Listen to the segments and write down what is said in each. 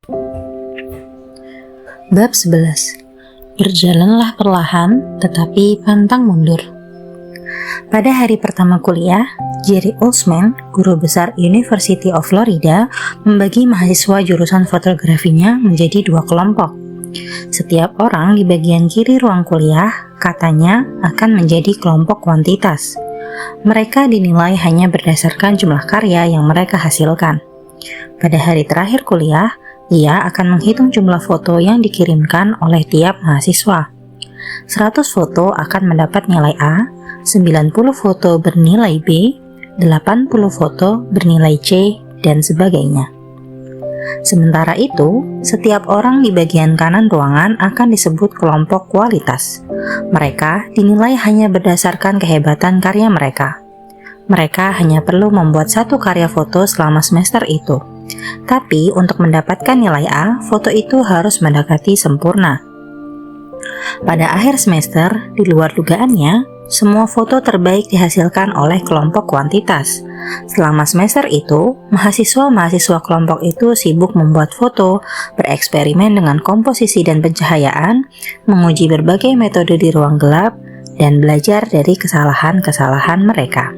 Bab 11. Berjalanlah perlahan, tetapi pantang mundur. Pada hari pertama kuliah, Jerry Oldsman, guru besar University of Florida, membagi mahasiswa jurusan fotografinya menjadi 2 kelompok. Setiap orang di bagian kiri ruang kuliah, katanya, akan menjadi kelompok kuantitas. Mereka dinilai hanya berdasarkan jumlah karya yang mereka hasilkan. Pada hari terakhir kuliah, ia akan menghitung jumlah foto yang dikirimkan oleh tiap mahasiswa. 100 foto akan mendapat nilai A, 90 foto bernilai B, 80 foto bernilai C, dan sebagainya. Sementara itu, setiap orang di bagian kanan ruangan akan disebut kelompok kualitas. Mereka dinilai hanya berdasarkan kehebatan karya mereka. Mereka hanya perlu membuat 1 karya foto selama semester itu. Tapi untuk mendapatkan nilai A, foto itu harus mendekati sempurna. Pada akhir semester, di luar dugaannya, semua foto terbaik dihasilkan oleh kelompok kuantitas. Selama semester itu, mahasiswa-mahasiswa kelompok itu sibuk membuat foto, bereksperimen dengan komposisi dan pencahayaan, menguji berbagai metode di ruang gelap, dan belajar dari kesalahan-kesalahan mereka.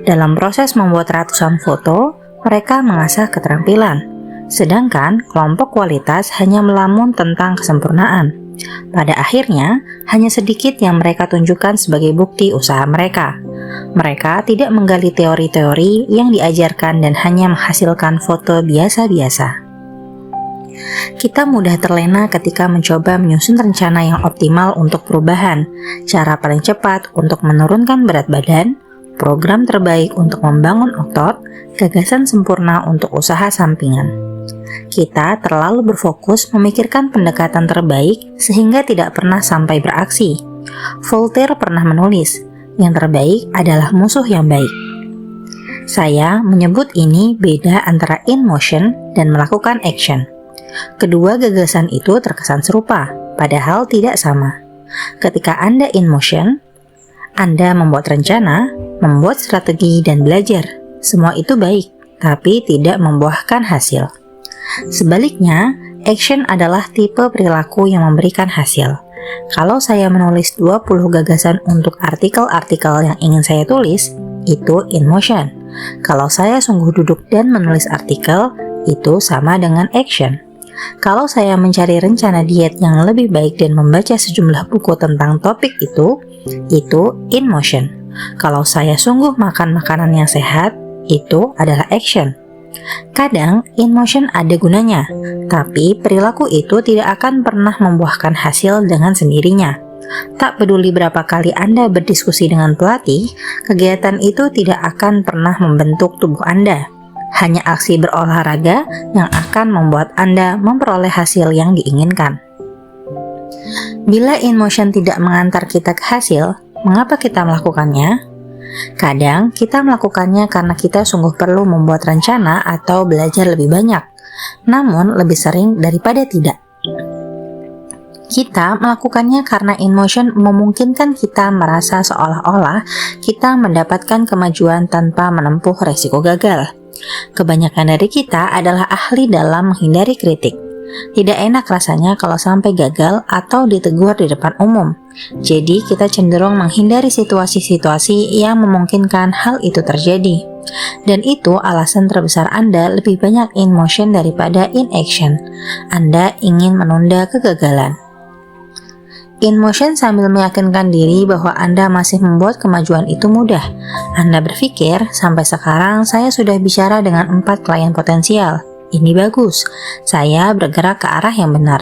Dalam proses membuat ratusan foto, mereka mengasah keterampilan, sedangkan kelompok kualitas hanya melamun tentang kesempurnaan. Pada akhirnya, hanya sedikit yang mereka tunjukkan sebagai bukti usaha mereka. Mereka tidak menggali teori-teori yang diajarkan dan hanya menghasilkan foto biasa-biasa. Kita mudah terlena ketika mencoba menyusun rencana yang optimal untuk perubahan, cara paling cepat untuk menurunkan berat badan, program terbaik untuk membangun otot, gagasan sempurna untuk usaha sampingan. Kita terlalu berfokus memikirkan pendekatan terbaik sehingga tidak pernah sampai beraksi. Voltaire pernah menulis, yang terbaik adalah musuh yang baik. Saya menyebut ini beda antara in motion dan melakukan action. Kedua gagasan itu terkesan serupa, padahal tidak sama. Ketika Anda in motion, Anda membuat rencana, membuat strategi, dan belajar. Semua itu baik, tapi tidak membuahkan hasil. Sebaliknya, action adalah tipe perilaku yang memberikan hasil. Kalau saya menulis 20 gagasan untuk artikel-artikel yang ingin saya tulis, itu in motion. Kalau saya sungguh duduk dan menulis artikel, itu sama dengan action. Kalau saya mencari rencana diet yang lebih baik dan membaca sejumlah buku tentang topik itu in motion. Kalau saya sungguh makan makanan yang sehat, itu adalah action. Kadang in motion ada gunanya, tapi perilaku itu tidak akan pernah membuahkan hasil dengan sendirinya. Tak peduli berapa kali Anda berdiskusi dengan pelatih, kegiatan itu tidak akan pernah membentuk tubuh Anda. Hanya aksi berolahraga yang akan membuat Anda memperoleh hasil yang diinginkan. Bila in motion tidak mengantar kita ke hasil, mengapa kita melakukannya? Kadang kita melakukannya karena kita sungguh perlu membuat rencana atau belajar lebih banyak, namun lebih sering daripada tidak. Kita melakukannya karena in motion memungkinkan kita merasa seolah-olah kita mendapatkan kemajuan tanpa menempuh resiko gagal. Kebanyakan dari kita adalah ahli dalam menghindari kritik. Tidak enak rasanya kalau sampai gagal atau ditegur di depan umum. Jadi kita cenderung menghindari situasi-situasi yang memungkinkan hal itu terjadi. Dan itu alasan terbesar Anda lebih banyak in motion daripada in action. Anda ingin menunda kegagalan. In motion sambil meyakinkan diri bahwa Anda masih membuat kemajuan itu mudah. Anda berpikir, sampai sekarang saya sudah bicara dengan 4 klien potensial. Ini bagus, saya bergerak ke arah yang benar.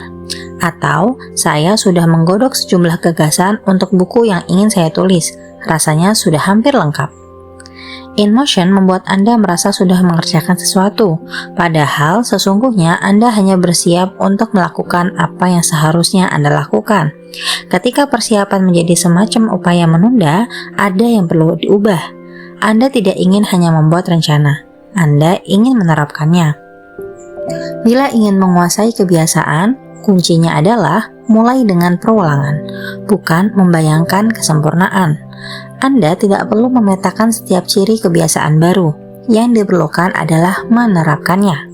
Atau, saya sudah menggodok sejumlah gagasan untuk buku yang ingin saya tulis. Rasanya sudah hampir lengkap. In motion membuat Anda merasa sudah mengerjakan sesuatu, padahal sesungguhnya Anda hanya bersiap untuk melakukan apa yang seharusnya Anda lakukan. Ketika persiapan menjadi semacam upaya menunda, ada yang perlu diubah. Anda tidak ingin hanya membuat rencana, Anda ingin menerapkannya. Bila ingin menguasai kebiasaan, kuncinya adalah mulai dengan perulangan, bukan membayangkan kesempurnaan. Anda tidak perlu memetakan setiap ciri kebiasaan baru. Yang diperlukan adalah menerapkannya.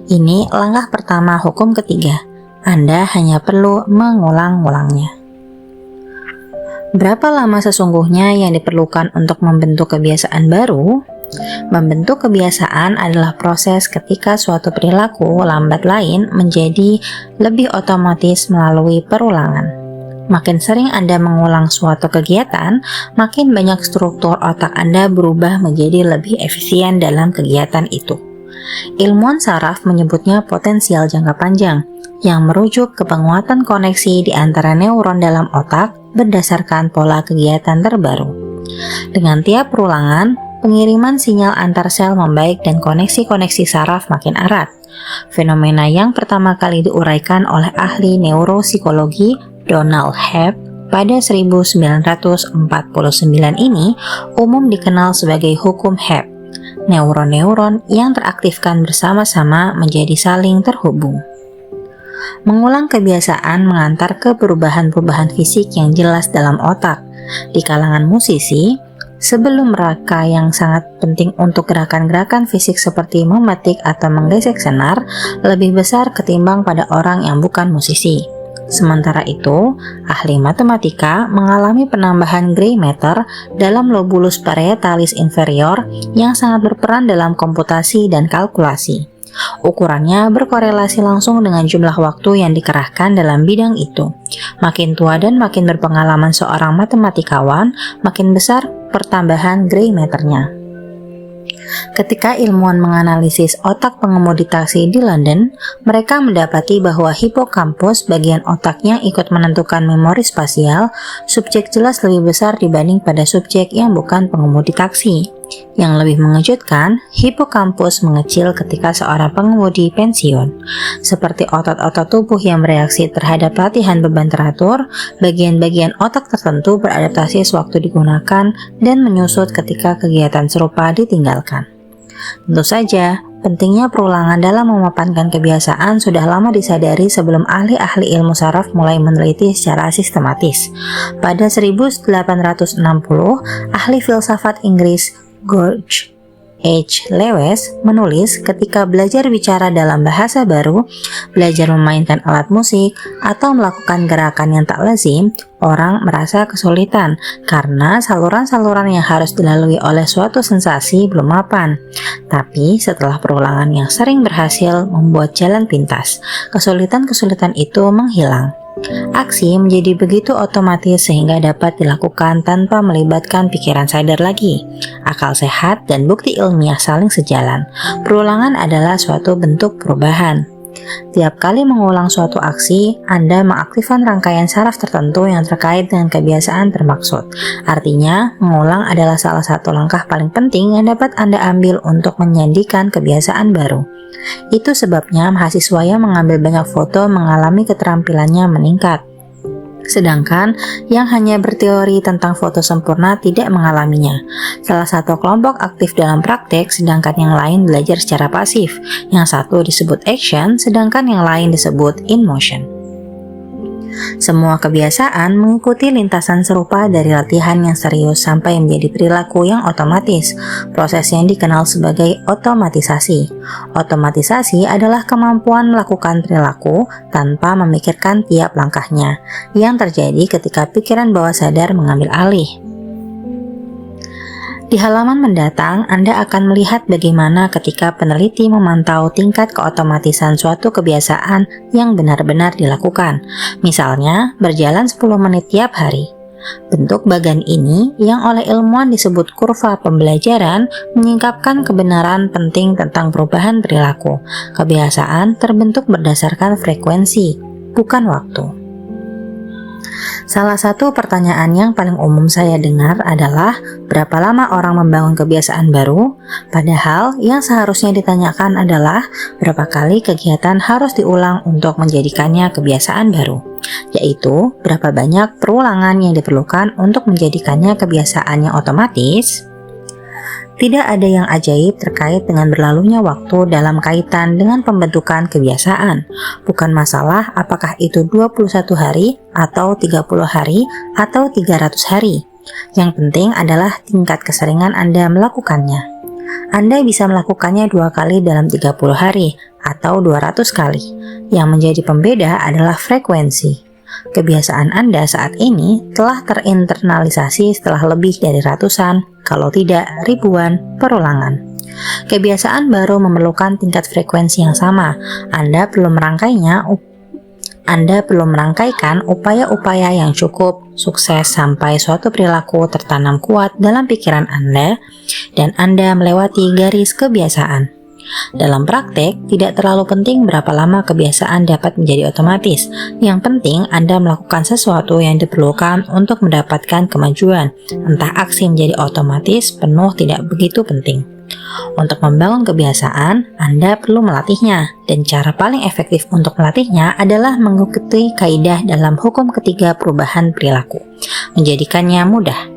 Ini langkah pertama hukum ketiga. Anda hanya perlu mengulang-ulangnya. Berapa lama sesungguhnya yang diperlukan untuk membentuk kebiasaan baru? Membentuk kebiasaan adalah proses ketika suatu perilaku lambat lain menjadi lebih otomatis melalui perulangan. Makin sering Anda mengulang suatu kegiatan, makin banyak struktur otak Anda berubah menjadi lebih efisien dalam kegiatan itu. Ilmuwan saraf menyebutnya potensial jangka panjang, yang merujuk ke penguatan koneksi di antara neuron dalam otak berdasarkan pola kegiatan terbaru. Dengan tiap perulangan, pengiriman sinyal antar sel membaik dan koneksi-koneksi saraf makin erat. Fenomena yang pertama kali diuraikan oleh ahli neuropsikologi Donald Hebb pada 1949 ini umum dikenal sebagai hukum Hebb. Neuron-neuron yang teraktifkan bersama-sama menjadi saling terhubung. Mengulang kebiasaan mengantar ke perubahan-perubahan fisik yang jelas dalam otak. Di kalangan musisi, sebelum mereka yang sangat penting untuk gerakan-gerakan fisik seperti memetik atau menggesek senar lebih besar ketimbang pada orang yang bukan musisi. Sementara itu, ahli matematika mengalami penambahan gray matter dalam lobulus parietalis inferior yang sangat berperan dalam komputasi dan kalkulasi. Ukurannya berkorelasi langsung dengan jumlah waktu yang dikerahkan dalam bidang itu. Makin tua dan makin berpengalaman seorang matematikawan, makin besar pertambahan gray matternya. Ketika ilmuwan menganalisis otak pengemudi taksi di London, mereka mendapati bahwa hipokampus, bagian otak yang ikut menentukan memori spasial, subjek jelas lebih besar dibanding pada subjek yang bukan pengemudi taksi. Yang lebih mengejutkan, hipokampus mengecil ketika seorang pengemudi pensiun. Seperti otot-otot tubuh yang bereaksi terhadap latihan beban teratur, bagian-bagian otak tertentu beradaptasi sewaktu digunakan dan menyusut ketika kegiatan serupa ditinggalkan. Tentu saja, pentingnya perulangan dalam memapankan kebiasaan sudah lama disadari sebelum ahli-ahli ilmu saraf mulai meneliti secara sistematis. Pada 1860, ahli filsafat Inggris George H. Lewes menulis, ketika belajar bicara dalam bahasa baru, belajar memainkan alat musik, atau melakukan gerakan yang tak lazim, orang merasa kesulitan karena saluran-saluran yang harus dilalui oleh suatu sensasi belum mapan. Tapi setelah perulangan yang sering berhasil membuat jalan pintas, kesulitan-kesulitan itu menghilang. Aksi menjadi begitu otomatis sehingga dapat dilakukan tanpa melibatkan pikiran sadar lagi. Akal sehat dan bukti ilmiah saling sejalan. Perulangan adalah suatu bentuk perubahan. Tiap kali mengulang suatu aksi, Anda mengaktifkan rangkaian saraf tertentu yang terkait dengan kebiasaan termaksud. Artinya, mengulang adalah salah satu langkah paling penting yang dapat Anda ambil untuk menyandikan kebiasaan baru. Itu sebabnya mahasiswa yang mengambil banyak foto mengalami keterampilannya meningkat. Sedangkan yang hanya berteori tentang foto sempurna tidak mengalaminya. Salah satu kelompok aktif dalam praktek, sedangkan yang lain belajar secara pasif. Yang satu disebut action, sedangkan yang lain disebut in motion. Semua kebiasaan mengikuti lintasan serupa dari latihan yang serius sampai menjadi perilaku yang otomatis, proses yang dikenal sebagai otomatisasi. Otomatisasi adalah kemampuan melakukan perilaku tanpa memikirkan tiap langkahnya, yang terjadi ketika pikiran bawah sadar mengambil alih. Di halaman mendatang, Anda akan melihat bagaimana ketika peneliti memantau tingkat keotomatisan suatu kebiasaan yang benar-benar dilakukan. Misalnya, berjalan 10 menit tiap hari. Bentuk bagan ini, yang oleh ilmuwan disebut kurva pembelajaran, menyingkapkan kebenaran penting tentang perubahan perilaku. Kebiasaan terbentuk berdasarkan frekuensi, bukan waktu. Salah satu pertanyaan yang paling umum saya dengar adalah, berapa lama orang membangun kebiasaan baru? Padahal yang seharusnya ditanyakan adalah, berapa kali kegiatan harus diulang untuk menjadikannya kebiasaan baru? Yaitu, berapa banyak perulangan yang diperlukan untuk menjadikannya kebiasaan yang otomatis? Tidak ada yang ajaib terkait dengan berlalunya waktu dalam kaitan dengan pembentukan kebiasaan. Bukan masalah apakah itu 21 hari, atau 30 hari, atau 300 hari. Yang penting adalah tingkat keseringan Anda melakukannya. Anda bisa melakukannya 2 kali dalam 30 hari atau 200 kali. Yang menjadi pembeda adalah frekuensi. Kebiasaan Anda saat ini telah terinternalisasi setelah lebih dari ratusan, kalau tidak ribuan, perulangan. Kebiasaan baru memerlukan tingkat frekuensi yang sama. Anda perlu merangkaikan upaya-upaya yang cukup sukses sampai suatu perilaku tertanam kuat dalam pikiran Anda dan Anda melewati garis kebiasaan. Dalam praktek, tidak terlalu penting berapa lama kebiasaan dapat menjadi otomatis. Yang penting Anda melakukan sesuatu yang diperlukan untuk mendapatkan kemajuan. Entah aksi menjadi otomatis, penuh tidak begitu penting. Untuk membangun kebiasaan, Anda perlu melatihnya, dan cara paling efektif untuk melatihnya adalah mengikuti kaidah dalam hukum ketiga perubahan perilaku, menjadikannya mudah.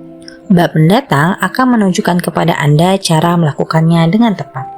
Bab mendatang akan menunjukkan kepada Anda cara melakukannya dengan tepat.